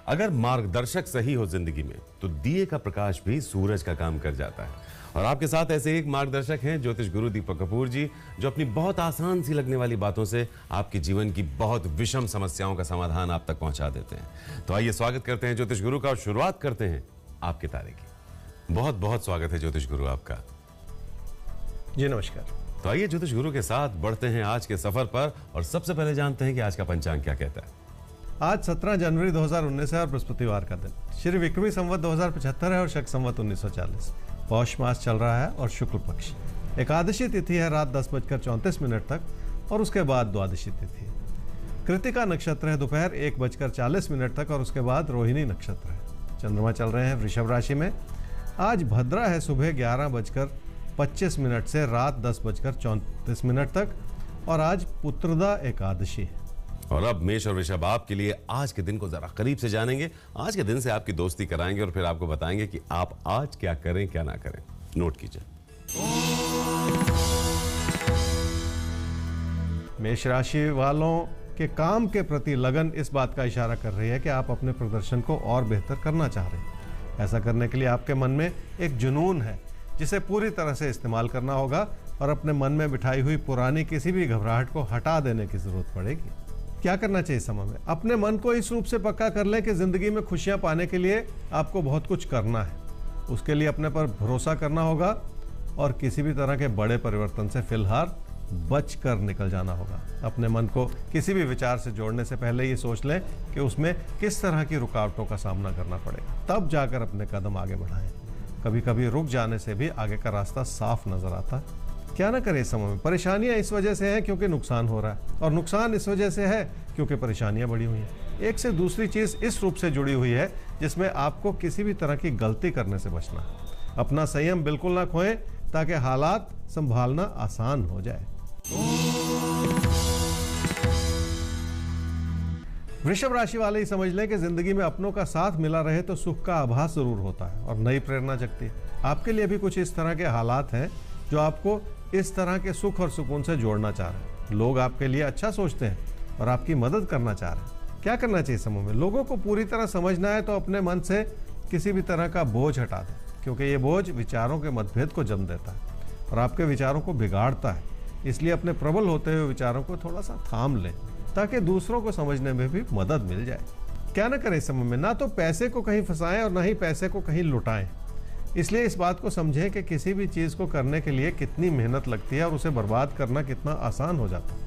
अगर मार्गदर्शक सही हो जिंदगी में तो दिए का प्रकाश भी सूरज का काम कर जाता है। और आपके साथ ऐसे एक मार्गदर्शक हैं ज्योतिष गुरु दीपक कपूर जी, जो अपनी बहुत आसान सी लगने वाली बातों से आपके जीवन की बहुत विषम समस्याओं का समाधान आप तक पहुंचा देते हैं। तो आइए स्वागत करते हैं ज्योतिष गुरु का और शुरुआत करते हैं आपके तारे की। बहुत बहुत स्वागत है ज्योतिष गुरु आपका। जी नमस्कार। तो आइए ज्योतिष गुरु के साथ बढ़ते हैं आज के सफर पर और सबसे पहले जानते हैं कि आज का पंचांग क्या कहता है। आज 17 जनवरी 2019 है और बृहस्पतिवार का दिन। श्री विक्रमी संवत 2075 है और शक संवत 1940। पौष मास चल रहा है और शुक्ल पक्ष। एकादशी तिथि है रात 10:34 तक और उसके बाद द्वादशी तिथि है। कृतिका नक्षत्र है दोपहर 1:40 तक और उसके बाद रोहिणी नक्षत्र है। चंद्रमा चल रहे हैं वृषभ राशि में। आज भद्रा है सुबह 11:25 से रात 10:34 तक और आज पुत्रदा एकादशी है। और अब मेष और वृषभ आपके लिए आज के दिन को जरा करीब से जानेंगे। आज के दिन से आपकी दोस्ती कराएंगे और फिर आपको बताएंगे कि आप आज क्या करें क्या ना करें। नोट कीजिए। मेष राशि वालों के काम के प्रति लगन इस बात का इशारा कर रही है कि आप अपने प्रदर्शन को और बेहतर करना चाह रहे हैं। ऐसा करने के लिए आपके मन में एक जुनून है जिसे पूरी तरह से इस्तेमाल करना होगा और अपने मन में बिठाई हुई पुरानी किसी भी घबराहट को हटा देने की जरूरत पड़ेगी। क्या करना चाहिए समय में? अपने मन को इस रूप से पक्का कर लें कि जिंदगी में खुशियां पाने के लिए आपको बहुत कुछ करना है। उसके लिए अपने पर भरोसा करना होगा और किसी भी तरह के बड़े परिवर्तन से फिलहाल बच कर निकल जाना होगा। अपने मन को किसी भी विचार से जोड़ने से पहले ये सोच लें कि उसमें किस तरह की रुकावटों का सामना करना पड़ेगा, तब जाकर अपने कदम आगे बढ़ाएं। कभी कभी रुक जाने से भी आगे का रास्ता साफ नजर आता है। क्या ना करें इस समय में? परेशानियां इस वजह से हैं क्योंकि नुकसान हो रहा है और नुकसान इस वजह से है क्योंकि परेशानियां बढ़ी हुई हैं। एक से दूसरी चीज इस रूप से जुड़ी हुई है जिसमें आपको किसी भी तरह की गलती करने से बचना है। अपना संयम बिल्कुल ना खोएं ताकि हालात संभालना आसान हो जाए। वृषभ राशि वाले ही समझ लें कि जिंदगी में अपनों का साथ मिला रहे तो सुख का आभास जरूर होता है और नई प्रेरणा जगती है। आपके लिए भी कुछ इस तरह के हालात हैं जो आपको इस तरह के सुख और सुकून से जोड़ना चाह रहे हैं। लोग आपके लिए अच्छा सोचते हैं और आपकी मदद करना चाह रहे हैं। क्या करना चाहिए समूह में? लोगों को पूरी तरह समझना है तो अपने मन से किसी भी तरह का बोझ हटा दें, क्योंकि ये बोझ विचारों के मतभेद को जन्म देता है और आपके विचारों को बिगाड़ता है। इसलिए अपने प्रबल होते हुए विचारों को थोड़ा सा थाम लें ताकि दूसरों को समझने में भी मदद मिल जाए। क्या ना करें इस समय में? ना तो पैसे को कहीं फंसाएं और ना ही पैसे को कहीं लुटाएं। इसलिए इस बात को समझें कि किसी भी चीज को करने के लिए कितनी मेहनत लगती है और उसे बर्बाद करना कितना आसान हो जाता है।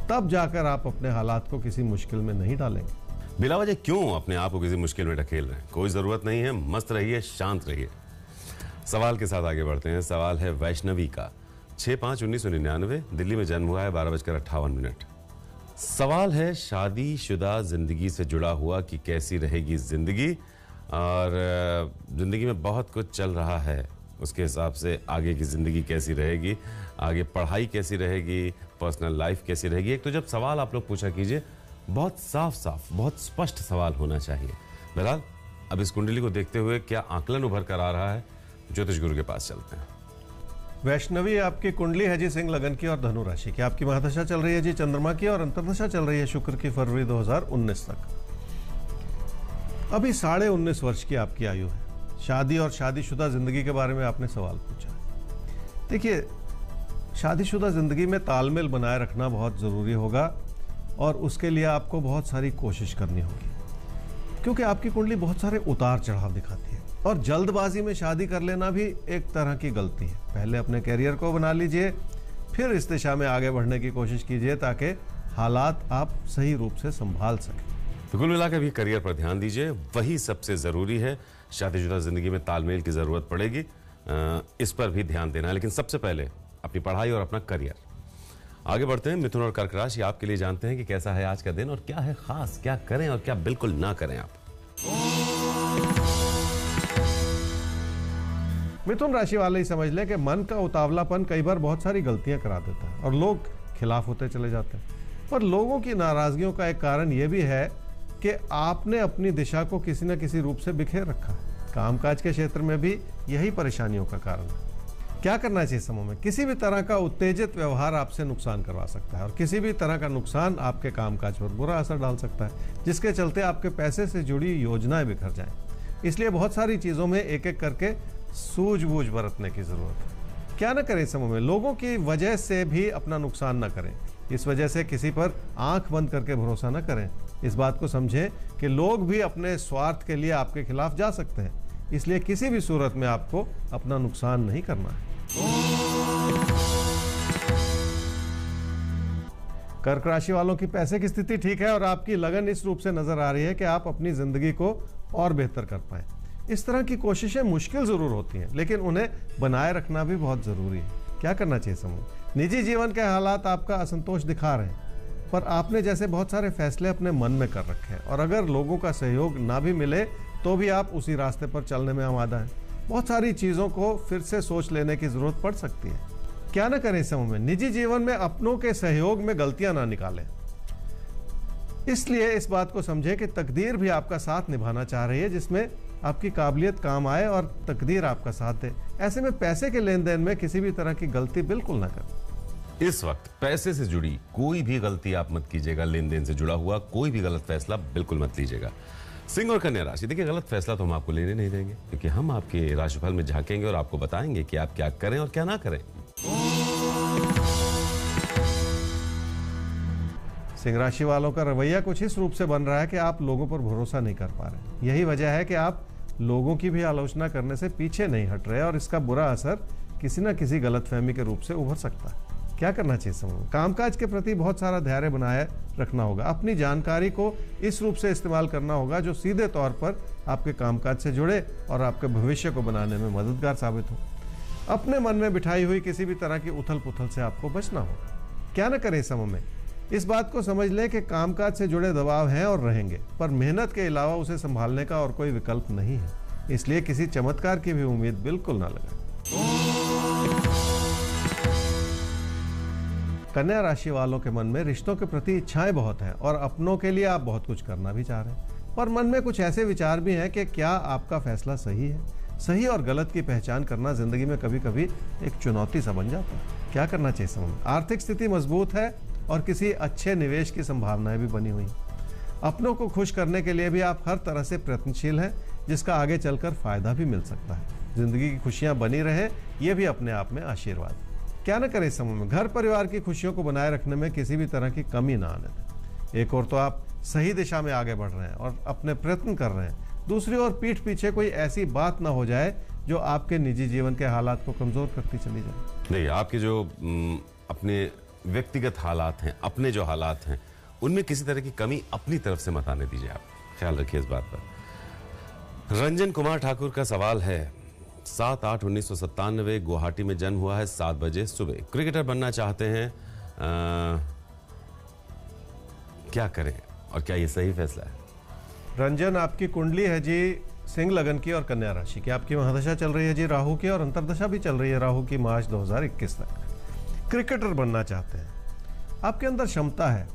तब जाकर आप अपने हालात को किसी मुश्किल में नहीं डालेंगे। बिला वजह क्यों अपने आप को किसी मुश्किल में ढकेल रहे हैं? कोई जरूरत नहीं है। मस्त रहिए, शांत रहिए। सवाल के साथ आगे बढ़ते हैं। सवाल है वैष्णवी का। 6/5/1999 दिल्ली में जन्म हुआ है। 12:58। सवाल है शादीशुदा जिंदगी से जुड़ा हुआ कि कैसी रहेगी जिंदगी, और जिंदगी में बहुत कुछ चल रहा है, उसके हिसाब से आगे की जिंदगी कैसी रहेगी, आगे पढ़ाई कैसी रहेगी, पर्सनल लाइफ कैसी रहेगी। एक तो जब सवाल आप लोग पूछा कीजिए बहुत साफ साफ, बहुत स्पष्ट सवाल होना चाहिए। बहरहाल अब इस कुंडली को देखते हुए क्या आकलन उभर कर आ रहा है, ज्योतिष गुरु के पास चलते हैं। वैष्णवी, आपकी कुंडली है जी सिंह लगन की और धनु राशि की। आपकी महादशा चल रही है जी चंद्रमा की और अंतर्दशा चल रही है शुक्र की फरवरी 2019 तक। अभी 19.5 वर्ष की आपकी आयु है। शादी और शादीशुदा जिंदगी के बारे में आपने सवाल पूछा। देखिए, शादीशुदा जिंदगी में तालमेल बनाए रखना बहुत ज़रूरी होगा और उसके लिए आपको बहुत सारी कोशिश करनी होगी, क्योंकि आपकी कुंडली बहुत सारे उतार चढ़ाव दिखाती है और जल्दबाजी में शादी कर लेना भी एक तरह की गलती है। पहले अपने कैरियर को बना लीजिए, फिर इस दिशा में आगे बढ़ने की कोशिश कीजिए ताकि हालात आप सही रूप से संभाल सकें। तो कुल मिलाकर भी करियर पर ध्यान दीजिए, वही सबसे जरूरी है। शादीशुदा जिंदगी में तालमेल की जरूरत पड़ेगी, इस पर भी ध्यान देना है। लेकिन सबसे पहले अपनी पढ़ाई और अपना करियर। आगे बढ़ते हैं। मिथुन और कर्क राशि आपके लिए जानते हैं कि कैसा है आज का दिन और क्या है खास, क्या करें और क्या बिल्कुल ना करें आप। मिथुन राशि वाले ही समझ लें कि मन का उतावलापन कई बार बहुत सारी गलतियां करा देता है और लोग खिलाफ होते चले जाते हैं। पर लोगों की नाराजगियों का एक कारण यह भी है कि आपने अपनी दिशा को किसी न किसी रूप से बिखेर रखा है। कामकाज के क्षेत्र में भी यही परेशानियों का कारण है। क्या करना चाहिए समूह में? किसी भी तरह का उत्तेजित व्यवहार आपसे नुकसान करवा सकता है और किसी भी तरह का नुकसान आपके कामकाज पर बुरा असर डाल सकता है, जिसके चलते आपके पैसे से जुड़ी योजनाएं बिखर जाएं। इसलिए बहुत सारी चीज़ों में एक एक करके सूझबूझ बरतने की ज़रूरत है। क्या ना करें समूह में? लोगों की वजह से भी अपना नुकसान न करें। इस वजह से किसी पर आंख बंद करके भरोसा न करें। इस बात को समझें कि लोग भी अपने स्वार्थ के लिए आपके खिलाफ जा सकते हैं, इसलिए किसी भी सूरत में आपको अपना नुकसान नहीं करना है। कर्क राशि वालों की पैसे की स्थिति ठीक है और आपकी लगन इस रूप से नजर आ रही है कि आप अपनी जिंदगी को और बेहतर कर पाएं। इस तरह की कोशिशें मुश्किल जरूर होती हैं, लेकिन उन्हें बनाए रखना भी बहुत जरूरी है। क्या करना चाहिए समूह? निजी जीवन के हालात आपका असंतोष दिखा रहे हैं, पर आपने जैसे बहुत सारे फैसले अपने मन में कर रखे हैं और अगर लोगों का सहयोग ना भी मिले तो भी आप उसी रास्ते पर चलने में आमादा हैं। बहुत सारी चीज़ों को फिर से सोच लेने की ज़रूरत पड़ सकती है। क्या ना करें इस समय में? निजी जीवन में अपनों के सहयोग में गलतियां ना निकालें। इसलिए इस बात को समझें कि तकदीर भी आपका साथ निभाना चाह रही है, जिसमें आपकी काबिलियत काम आए और तकदीर आपका साथ दे। ऐसे में पैसे के लेन देन में किसी भी तरह की गलती बिल्कुल ना करें। इस वक्त पैसे से जुड़ी कोई भी गलती आप मत कीजिएगा। लेन देन से जुड़ा हुआ कोई भी गलत फैसला बिल्कुल मत लीजिएगा। सिंह और कन्या राशि, देखिए गलत फैसला तो हम आपको लेने नहीं देंगे, क्योंकि हम आपके राशिफल में झांकेंगे और आपको बताएंगे कि आप क्या करें और क्या ना करें। सिंह राशि वालों का रवैया कुछ इस रूप से बन रहा है कि आप लोगों पर भरोसा नहीं कर पा रहे। यही वजह है कि आप लोगों की भी आलोचना करने से पीछे नहीं हट रहे और इसका बुरा असर किसी न किसी गलतफहमी के रूप से उभर सकता है। क्या करना चाहिए समूह? कामकाज के प्रति बहुत सारा धैर्य बनाए रखना होगा। अपनी जानकारी को इस रूप से इस्तेमाल करना होगा जो सीधे तौर पर आपके कामकाज से जुड़े और आपके भविष्य को बनाने में मददगार साबित हो। अपने मन में बिठाई हुई किसी भी तरह की उथल पुथल से आपको बचना होगा। क्या न करें समूह में? इस बात को समझ लें कि कामकाज से जुड़े दबाव हैं और रहेंगे, पर मेहनत के अलावा उसे संभालने का और कोई विकल्प नहीं है। इसलिए किसी चमत्कार की भी उम्मीद बिल्कुल ना लगाएं। कन्या राशि वालों के मन में रिश्तों के प्रति इच्छाएं बहुत हैं और अपनों के लिए आप बहुत कुछ करना भी चाह रहे हैं, पर मन में कुछ ऐसे विचार भी हैं कि क्या आपका फैसला सही है। सही और गलत की पहचान करना जिंदगी में कभी कभी एक चुनौती सा बन जाता है। क्या करना चाहिए समूह? आर्थिक स्थिति मजबूत है और किसी अच्छे निवेश की संभावनाएं भी बनी हुई। अपनों को खुश करने के लिए भी आप हर तरह से प्रयत्नशील हैं, जिसका आगे चलकर फायदा भी मिल सकता है। जिंदगी की खुशियां बनी रहे, ये भी अपने आप में आशीर्वाद। क्या न करें समूह में? घर परिवार की खुशियों को बनाए रखने में किसी भी तरह की कमी ना आने दें। एक और तो आप सही दिशा में आगे बढ़ रहे हैं और अपने प्रयत्न कर रहे हैं, दूसरी ओर पीठ पीछे कोई ऐसी बात ना हो जाए जो आपके निजी जीवन के हालात को कमजोर करती चली जाए। नहीं, आपके जो अपने व्यक्तिगत हालात हैं, अपने जो हालात हैं, उनमें किसी तरह की कमी अपनी तरफ से मत आने दीजिए। आप ख्याल रखिए इस बात पर। रंजन कुमार ठाकुर का सवाल है, 7/8/1997 गुवाहाटी में जन्म हुआ है, 7 बजे सुबह। क्रिकेटर बनना चाहते हैं, क्या करें और क्या ये सही फैसला है? रंजन, आपकी कुंडली है जी सिंह लगन की और कन्या राशि की। आपकी महादशा चल रही है जी राहु की और अंतरदशा भी चल रही है राहु की मार्च 2021 तक। क्रिकेटर बनना चाहते हैं, आपके अंदर क्षमता है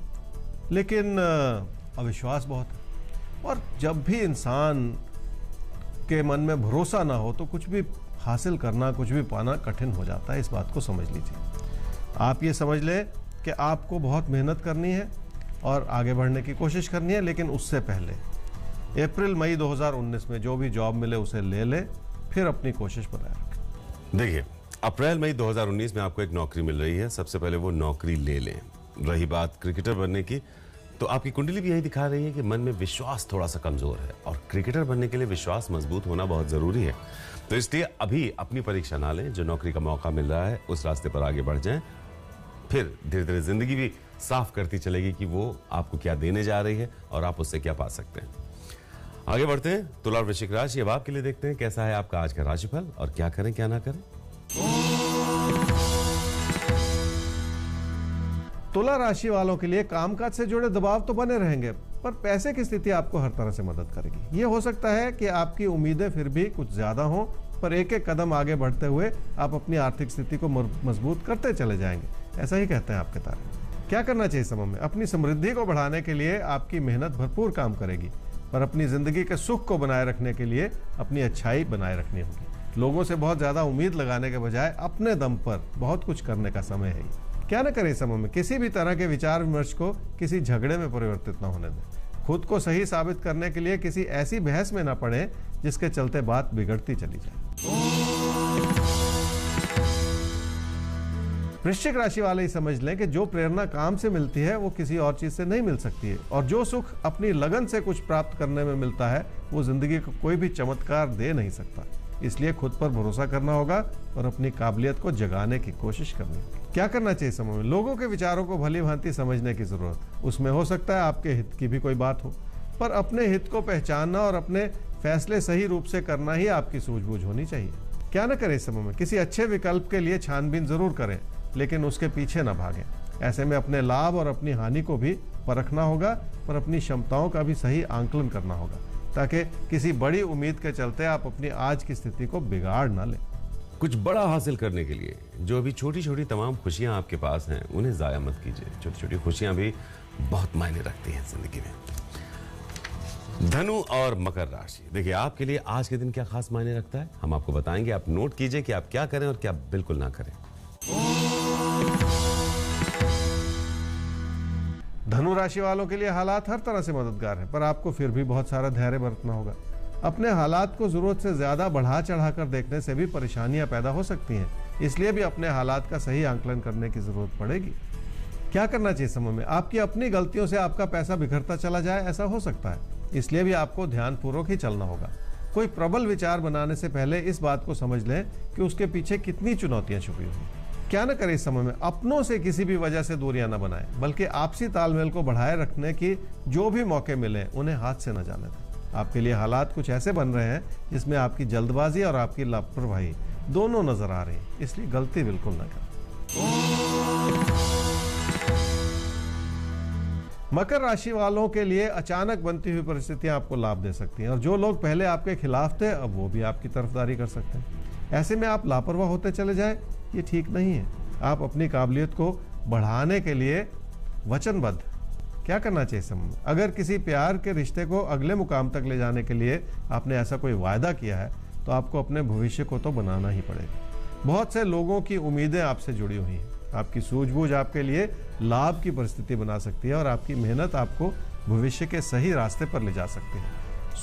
लेकिन अविश्वास बहुत है, और जब भी इंसान के मन में भरोसा ना हो तो कुछ भी हासिल करना, कुछ भी पाना कठिन हो जाता है। इस बात को समझ लीजिए। आप ये समझ लें कि आपको बहुत मेहनत करनी है और आगे बढ़ने की कोशिश करनी है, लेकिन उससे पहले अप्रैल-मई 2019 में जो भी जॉब मिले उसे ले ले, फिर अपनी कोशिश बनाए रखें। देखिए, अप्रैल-मई 2019 में आपको एक नौकरी मिल रही है, सबसे पहले वो नौकरी ले लें। रही बात क्रिकेटर बनने की, तो आपकी कुंडली भी यही दिखा रही है कि मन में विश्वास थोड़ा सा कमजोर है और क्रिकेटर बनने के लिए विश्वास मजबूत होना बहुत जरूरी है। तो इसलिए अभी अपनी परीक्षा ना लें, जो नौकरी का मौका मिल रहा है उस रास्ते पर आगे बढ़ जाएं। फिर धीरे धीरे जिंदगी भी साफ करती चलेगी कि वो आपको क्या देने जा रही है और आप उससे क्या पा सकते हैं। आगे बढ़ते हैं तुला और वृश्चिक राशि। अब आपके लिए देखते हैं कैसा है आपका आज का राशिफल और क्या करें क्या ना करें। तुला राशि वालों के लिए कामकाज से जुड़े दबाव तो बने रहेंगे, पर पैसे की स्थिति आपको हर तरह से मदद करेगी। ये हो सकता है कि आपकी उम्मीदें फिर भी कुछ ज्यादा हों, पर एक एक कदम आगे बढ़ते हुए आप अपनी आर्थिक स्थिति को मजबूत करते चले जाएंगे। ऐसा ही कहते हैं आपके तारे। क्या करना चाहिए समय में? अपनी समृद्धि को बढ़ाने के लिए आपकी मेहनत भरपूर काम करेगी, पर अपनी जिंदगी के सुख को बनाए रखने के लिए अपनी अच्छाई बनाए रखनी होगी। लोगों से बहुत ज़्यादा उम्मीद लगाने के बजाय अपने दम पर बहुत कुछ करने का समय है। क्या न करें इस समय में, किसी भी तरह के विचार विमर्श को किसी झगड़े में परिवर्तित न होने दें। खुद को सही साबित करने के लिए किसी ऐसी बहस में न पड़े जिसके चलते बात बिगड़ती चली जाए। वृश्चिक राशि वाले ही समझ लें कि जो प्रेरणा काम से मिलती है वो किसी और चीज से नहीं मिल सकती है, और जो सुख अपनी लगन से कुछ प्राप्त करने में मिलता है वो जिंदगी को कोई भी चमत्कार दे नहीं सकता। इसलिए खुद पर भरोसा करना होगा और अपनी काबिलियत को जगाने की कोशिश करनी होगी। क्या करना चाहिए समय में? लोगों के विचारों को भली भांति समझने की जरूरत है। उसमें हो सकता है आपके हित की भी कोई बात हो, पर अपने हित को पहचानना और अपने फैसले सही रूप से करना ही आपकी सूझबूझ होनी चाहिए। क्या न करें इस समय में, किसी अच्छे विकल्प के लिए छानबीन जरूर करें, लेकिन उसके पीछे न भागें। ऐसे में अपने लाभ और अपनी हानि को भी परखना होगा, पर अपनी क्षमताओं का भी सही आंकलन करना होगा, ताकि किसी बड़ी उम्मीद के चलते आप अपनी आज की स्थिति को बिगाड़ ना लें। कुछ बड़ा हासिल करने के लिए जो अभी छोटी छोटी तमाम खुशियां आपके पास हैं उन्हें जाया मत कीजिए। छोटी छोटी खुशियां भी बहुत मायने रखती हैं जिंदगी में। धनु और मकर राशि, देखिए आपके लिए आज के दिन क्या खास मायने रखता है हम आपको बताएंगे। आप नोट कीजिए कि आप क्या करें और क्या बिल्कुल ना करें। धनु राशि वालों के लिए हालात हर तरह से मददगार हैं, पर आपको फिर भी बहुत सारा धैर्य बरतना होगा। अपने हालात को जरूरत से ज्यादा बढ़ा चढ़ाकर देखने से भी परेशानियां पैदा हो सकती हैं, इसलिए भी अपने हालात का सही आंकलन करने की जरूरत पड़ेगी। क्या करना चाहिए समय में? आपकी अपनी गलतियों से आपका पैसा बिखरता चला जाए, ऐसा हो सकता है, इसलिए भी आपको ध्यानपूर्वक ही चलना होगा। कोई प्रबल विचार बनाने से पहले इस बात को समझ लें कि उसके पीछे कितनी चुनौतियां छुपी हुई। क्या न करें इस समय में, अपनों से किसी भी वजह से दूरियां न बनाएं, बल्कि आपसी तालमेल को बढ़ाए रखने की जो भी मौके मिले उन्हें हाथ से न जाने दें। आपके लिए हालात कुछ ऐसे बन रहे हैं जिसमें आपकी जल्दबाजी और आपकी लापरवाही दोनों नजर आ रही है, इसलिए गलती बिल्कुल न करें। मकर राशि वालों के लिए अचानक बनती हुई परिस्थितियां आपको लाभ दे सकती हैं, और जो लोग पहले आपके खिलाफ थे अब वो भी आपकी तरफदारी कर सकते हैं। ऐसे में आप लापरवाह होते चले जाएं, ये ठीक नहीं है। आप अपनी काबिलियत को बढ़ाने के लिए वचनबद्ध। क्या करना चाहिए समय में? अगर किसी प्यार के रिश्ते को अगले मुकाम तक ले जाने के लिए आपने ऐसा कोई वायदा किया है तो आपको अपने भविष्य को तो बनाना ही पड़ेगा। बहुत से लोगों की उम्मीदें आपसे जुड़ी हुई हैं। आपकी सूझबूझ आपके लिए लाभ की परिस्थिति बना सकती है, और आपकी मेहनत आपको भविष्य के सही रास्ते पर ले जा सकती है।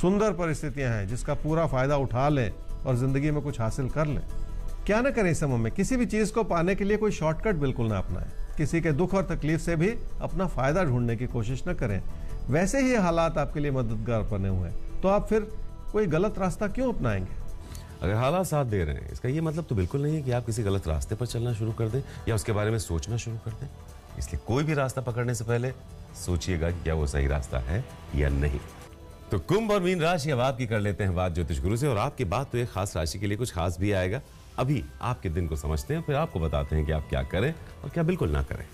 सुंदर परिस्थितियां हैं जिसका पूरा फायदा उठा लें और जिंदगी में कुछ हासिल कर लें। क्या न करें इस समय में, किसी भी चीज को पाने के लिए कोई शॉर्टकट बिल्कुल ना अपनाएं। किसी के दुख और तकलीफ से भी अपना फायदा ढूंढने की कोशिश न करें। वैसे ही हालात आपके लिए मददगार बने हुए हैं, तो आप फिर कोई गलत रास्ता क्यों अपनाएंगे? अगर हालात साथ दे रहे हैं इसका ये मतलब तो बिल्कुल नहीं है कि आप किसी गलत रास्ते पर चलना शुरू कर दें या उसके बारे में सोचना शुरू कर दें। इसलिए कोई भी रास्ता पकड़ने से पहले सोचिएगा कि क्या वो सही रास्ता है या नहीं। तो कुंभ और मीन राशि, अब आपकी कर लेते हैं बात ज्योतिष गुरु से, और आपकी बात तो एक खास राशि के लिए कुछ खास भी आएगा। अभी आपके दिन को समझते हैं, फिर आपको बताते हैं कि आप क्या करें और क्या बिल्कुल ना करें।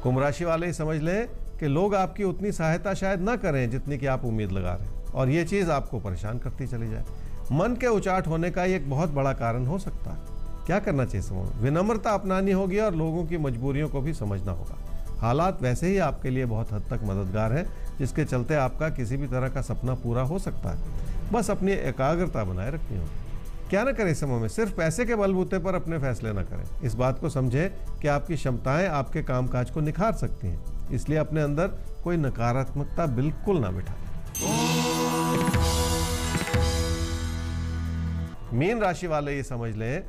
कुंभ राशि वाले ही समझ लें कि लोग आपकी उतनी सहायता शायद ना करें जितनी कि आप उम्मीद लगा रहे हैं, और ये चीज आपको परेशान करती चली जाए। मन के उचाट होने का एक बहुत बड़ा कारण हो सकता है। क्या करना चाहिए समय? विनम्रता अपनानी होगी और लोगों की मजबूरियों को भी समझना होगा। हालात वैसे ही आपके लिए बहुत हद तक मददगार हैं, जिसके चलते आपका किसी भी तरह का सपना पूरा हो सकता है। बस अपनी एकाग्रता बनाए रखनी होगी। क्या न करें इस समय में? सिर्फ पैसे के बलबूते पर अपने फैसले न करें। इस बात को समझें कि आपकी क्षमताएं आपके कामकाज को निखार सकती हैं, इसलिए अपने अंदर कोई नकारात्मकता बिल्कुल ना बिठाएं। मीन राशि वाले ये समझ लें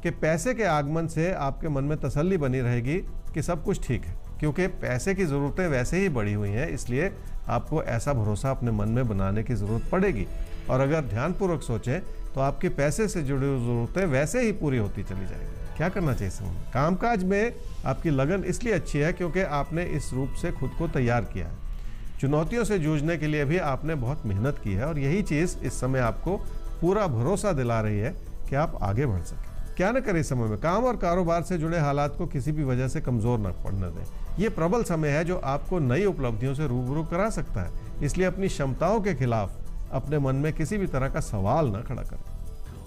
कि पैसे के आगमन से आपके मन में तसल्ली बनी रहेगी कि सब कुछ ठीक है, क्योंकि पैसे की जरूरतें वैसे ही बढ़ी हुई हैं, इसलिए आपको ऐसा भरोसा अपने मन में बनाने की जरूरत पड़ेगी। और अगर ध्यानपूर्वक सोचें तो आपके पैसे से जुड़ी हुई जरूरतें वैसे ही पूरी होती चली जाएगी। क्या करना चाहिए समय? कामकाज में आपकी लगन इसलिए अच्छी है क्योंकि आपने इस रूप से खुद को तैयार किया है। चुनौतियों से जूझने के लिए भी आपने बहुत मेहनत की है, और यही चीज इस समय आपको पूरा भरोसा दिला रही है कि आप आगे बढ़ सकें। क्या न करें इस समय में? काम और कारोबार से जुड़े हालात को किसी भी वजह से कमजोर न पड़ने दें। ये प्रबल समय है जो आपको नई उपलब्धियों से रूबरू करा सकता है, इसलिए अपनी क्षमताओं के खिलाफ अपने मन में किसी भी तरह का सवाल न खड़ा करें।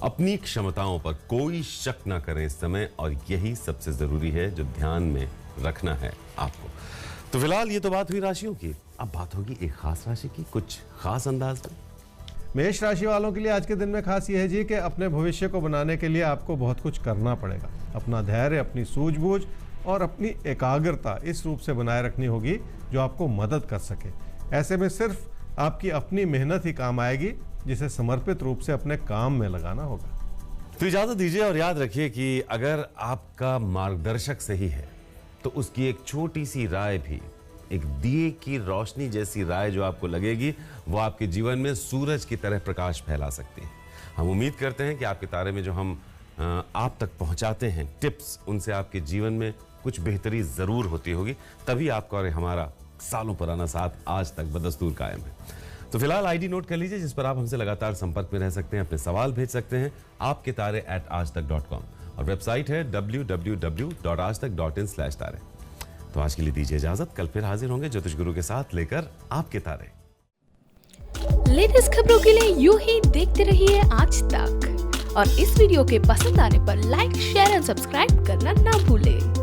अपनी क्षमताओं पर कोई शक ना करें इस समय, और यही सबसे जरूरी है जो ध्यान में रखना है आपको। तो फिलहाल ये तो बात हुई राशियों की, अब बात होगी एक खास राशि की, कुछ खास अंदाज में। मेष राशि वालों के लिए आज के दिन में खास यह है जी कि अपने भविष्य को बनाने के लिए आपको बहुत कुछ करना पड़ेगा। अपना धैर्य, अपनी सूझबूझ और अपनी एकाग्रता इस रूप से बनाए रखनी होगी जो आपको मदद कर सके। ऐसे में सिर्फ आपकी अपनी मेहनत ही काम आएगी, जिसे समर्पित रूप से अपने काम में लगाना होगा। तो इजाजत दीजिए और याद रखिए कि अगर आपका मार्गदर्शक सही है तो उसकी एक छोटी सी राय भी, एक दिए की रोशनी जैसी राय जो आपको लगेगी, वो आपके जीवन में सूरज की तरह प्रकाश फैला सकती है। हम उम्मीद करते हैं कि आपके तारे में जो हम आप तक पहुंचाते हैं टिप्स, उनसे आपके जीवन में कुछ बेहतरी जरूर होती होगी, तभी आपका और हमारा सालों पुराना साथ आज तक बदस्तूर कायम है। तो फिलहाल आईडी नोट कर लीजिए जिस पर आप हमसे लगातार संपर्क में रह सकते हैं, अपने सवाल भेज सकते हैं आपके तारे@aajtak.com और वेबसाइट है www.aajtak.in/तारे। तो आज के लिए दीजिए इजाजत, कल फिर हाजिर होंगे ज्योतिष गुरु के साथ लेकर आपके तारे। लेटेस्ट खबरों के लिए यूं ही देखते रहिए आज तक और इस वीडियो के पसंद आने पर लाइक, शेयर एंड सब्सक्राइब करना ना भूलें।